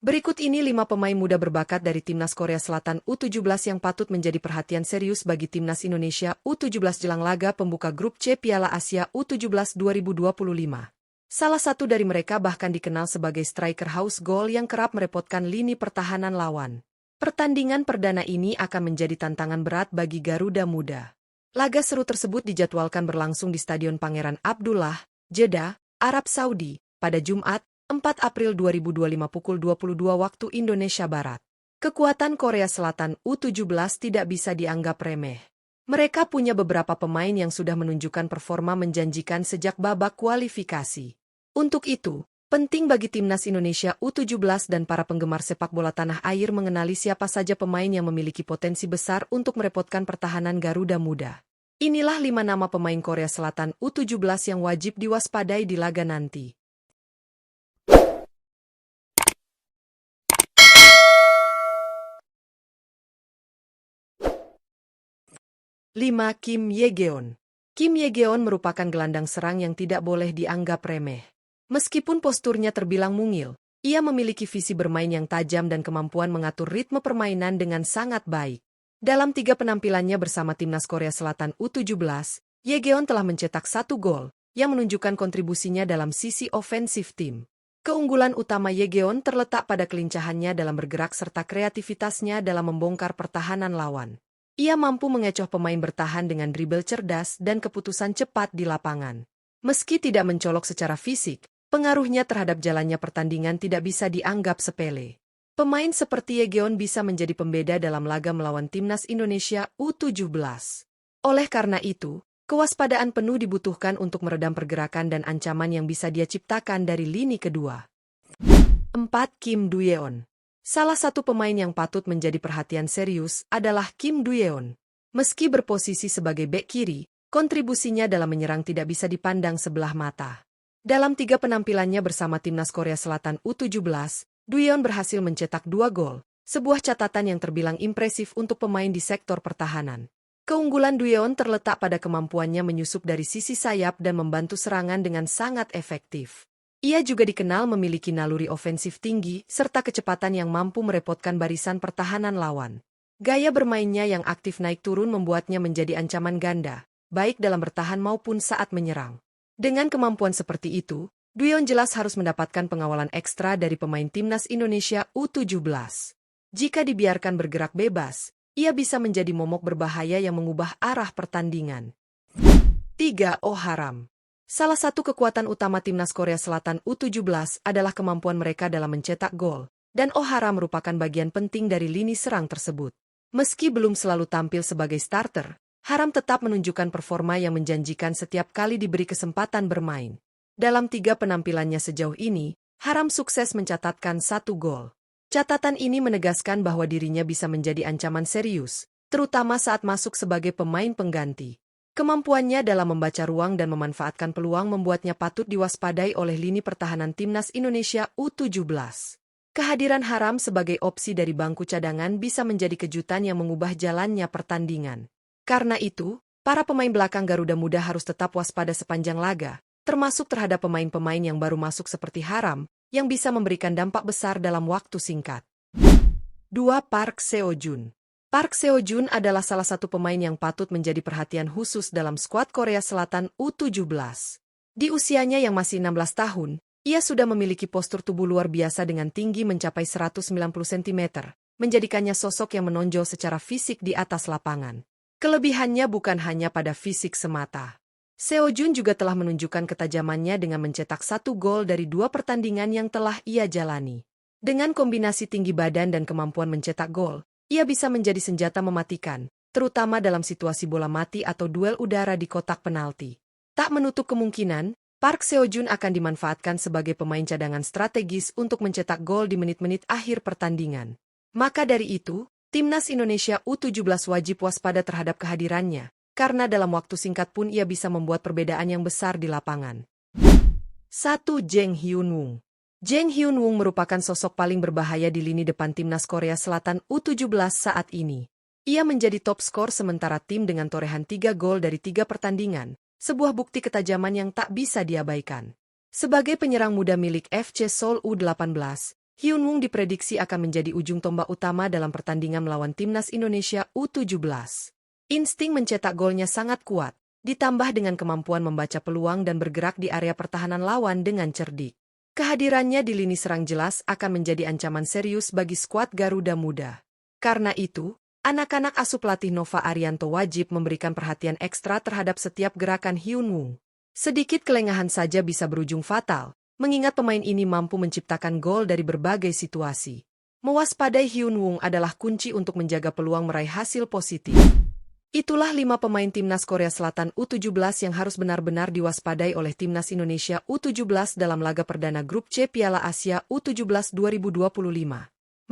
Berikut ini 5 pemain muda berbakat dari Timnas Korea Selatan U17 yang patut menjadi perhatian serius bagi Timnas Indonesia U17 jelang laga pembuka grup C Piala Asia U17 2025. Salah satu dari mereka bahkan dikenal sebagai striker haus gol yang kerap merepotkan lini pertahanan lawan. Pertandingan perdana ini akan menjadi tantangan berat bagi Garuda Muda. Laga seru tersebut dijadwalkan berlangsung di Stadion Pangeran Abdullah, Jeddah, Arab Saudi, pada Jumat, 4 April 2025 pukul 22 waktu Indonesia Barat. Kekuatan Korea Selatan U17 tidak bisa dianggap remeh. Mereka punya beberapa pemain yang sudah menunjukkan performa menjanjikan sejak babak kualifikasi. Untuk itu, penting bagi Timnas Indonesia U17 dan para penggemar sepak bola tanah air mengenali siapa saja pemain yang memiliki potensi besar untuk merepotkan pertahanan Garuda Muda. Inilah 5 nama pemain Korea Selatan U17 yang wajib diwaspadai di laga nanti. 5. Kim Ye-geon. Kim Ye-geon merupakan gelandang serang yang tidak boleh dianggap remeh. Meskipun posturnya terbilang mungil, ia memiliki visi bermain yang tajam dan kemampuan mengatur ritme permainan dengan sangat baik. Dalam 3 penampilannya bersama Timnas Korea Selatan U17, Ye-geon telah mencetak 1 gol, yang menunjukkan kontribusinya dalam sisi ofensif tim. Keunggulan utama Ye-geon terletak pada kelincahannya dalam bergerak serta kreativitasnya dalam membongkar pertahanan lawan. Ia mampu mengecoh pemain bertahan dengan dribble cerdas dan keputusan cepat di lapangan. Meski tidak mencolok secara fisik, pengaruhnya terhadap jalannya pertandingan tidak bisa dianggap sepele. Pemain seperti Ye-geon bisa menjadi pembeda dalam laga melawan Timnas Indonesia U17. Oleh karena itu, kewaspadaan penuh dibutuhkan untuk meredam pergerakan dan ancaman yang bisa dia ciptakan dari lini kedua. 4. Kim Do-yeon. Salah satu pemain yang patut menjadi perhatian serius adalah Kim Do-yeon. Meski berposisi sebagai bek kiri, kontribusinya dalam menyerang tidak bisa dipandang sebelah mata. Dalam 3 penampilannya bersama Timnas Korea Selatan U17, Do-yeon berhasil mencetak 2 gol, sebuah catatan yang terbilang impresif untuk pemain di sektor pertahanan. Keunggulan Do-yeon terletak pada kemampuannya menyusup dari sisi sayap dan membantu serangan dengan sangat efektif. Ia juga dikenal memiliki naluri ofensif tinggi serta kecepatan yang mampu merepotkan barisan pertahanan lawan. Gaya bermainnya yang aktif naik turun membuatnya menjadi ancaman ganda, baik dalam bertahan maupun saat menyerang. Dengan kemampuan seperti itu, Do-yeon jelas harus mendapatkan pengawalan ekstra dari pemain Timnas Indonesia U17. Jika dibiarkan bergerak bebas, ia bisa menjadi momok berbahaya yang mengubah arah pertandingan. 3. Oh Haram. Salah satu kekuatan utama Timnas Korea Selatan U17 adalah kemampuan mereka dalam mencetak gol, dan Oh Hara merupakan bagian penting dari lini serang tersebut. Meski belum selalu tampil sebagai starter, Haram tetap menunjukkan performa yang menjanjikan setiap kali diberi kesempatan bermain. Dalam 3 penampilannya sejauh ini, Haram sukses mencatatkan 1 gol. Catatan ini menegaskan bahwa dirinya bisa menjadi ancaman serius, terutama saat masuk sebagai pemain pengganti. Kemampuannya dalam membaca ruang dan memanfaatkan peluang membuatnya patut diwaspadai oleh lini pertahanan Timnas Indonesia U17. Kehadiran Haram sebagai opsi dari bangku cadangan bisa menjadi kejutan yang mengubah jalannya pertandingan. Karena itu, para pemain belakang Garuda Muda harus tetap waspada sepanjang laga, termasuk terhadap pemain-pemain yang baru masuk seperti Haram, yang bisa memberikan dampak besar dalam waktu singkat. 2. Park Seo-jun. Park Seo-jun adalah salah satu pemain yang patut menjadi perhatian khusus dalam skuad Korea Selatan U17. Di usianya yang masih 16 tahun, ia sudah memiliki postur tubuh luar biasa dengan tinggi mencapai 190 cm, menjadikannya sosok yang menonjol secara fisik di atas lapangan. Kelebihannya bukan hanya pada fisik semata. Seo-jun juga telah menunjukkan ketajamannya dengan mencetak 1 gol dari 2 pertandingan yang telah ia jalani. Dengan kombinasi tinggi badan dan kemampuan mencetak gol, ia bisa menjadi senjata mematikan, terutama dalam situasi bola mati atau duel udara di kotak penalti. Tak menutup kemungkinan, Park Seo-jun akan dimanfaatkan sebagai pemain cadangan strategis untuk mencetak gol di menit-menit akhir pertandingan. Maka dari itu, Timnas Indonesia U17 wajib waspada terhadap kehadirannya, karena dalam waktu singkat pun ia bisa membuat perbedaan yang besar di lapangan. 1. Jang Hyun-woong. Jang Hyun-woong merupakan sosok paling berbahaya di lini depan Timnas Korea Selatan U17 saat ini. Ia menjadi top skor sementara tim dengan torehan 3 gol dari 3 pertandingan, sebuah bukti ketajaman yang tak bisa diabaikan. Sebagai penyerang muda milik FC Seoul U18, Hyunwoo diprediksi akan menjadi ujung tombak utama dalam pertandingan melawan timnas Indonesia U17. Insting mencetak golnya sangat kuat, ditambah dengan kemampuan membaca peluang dan bergerak di area pertahanan lawan dengan cerdik. Kehadirannya di lini serang jelas akan menjadi ancaman serius bagi skuad Garuda Muda. Karena itu, anak-anak asuh pelatih Nova Arianto wajib memberikan perhatian ekstra terhadap setiap gerakan Hyunwoo. Sedikit kelengahan saja bisa berujung fatal, mengingat pemain ini mampu menciptakan gol dari berbagai situasi. Mewaspadai Hyunwoo adalah kunci untuk menjaga peluang meraih hasil positif. Itulah 5 pemain timnas Korea Selatan U17 yang harus benar-benar diwaspadai oleh timnas Indonesia U17 dalam laga perdana grup C Piala Asia U17 2025.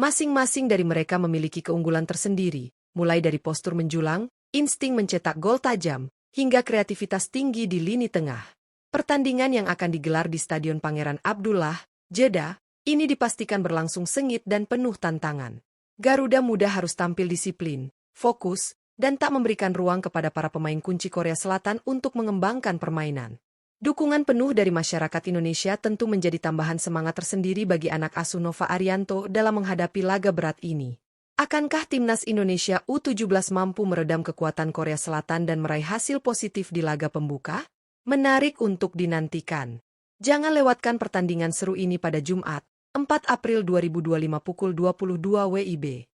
Masing-masing dari mereka memiliki keunggulan tersendiri, mulai dari postur menjulang, insting mencetak gol tajam, hingga kreativitas tinggi di lini tengah. Pertandingan yang akan digelar di Stadion Pangeran Abdullah, Jeddah, ini dipastikan berlangsung sengit dan penuh tantangan. Garuda Muda harus tampil disiplin, fokus, dan tak memberikan ruang kepada para pemain kunci Korea Selatan untuk mengembangkan permainan. Dukungan penuh dari masyarakat Indonesia tentu menjadi tambahan semangat tersendiri bagi anak asuh Nova Arianto dalam menghadapi laga berat ini. Akankah timnas Indonesia U17 mampu meredam kekuatan Korea Selatan dan meraih hasil positif di laga pembuka? Menarik untuk dinantikan. Jangan lewatkan pertandingan seru ini pada Jumat, 4 April 2025 pukul 22 WIB.